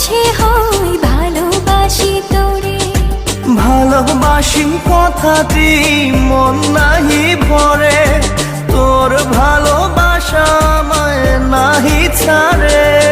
কাছে হই ভালোবাসি তোরে। ভালোবাসি কথাটি মন নাহি ভরে, তোর ভালোবাসা আমায় নাহি ছাড়ে।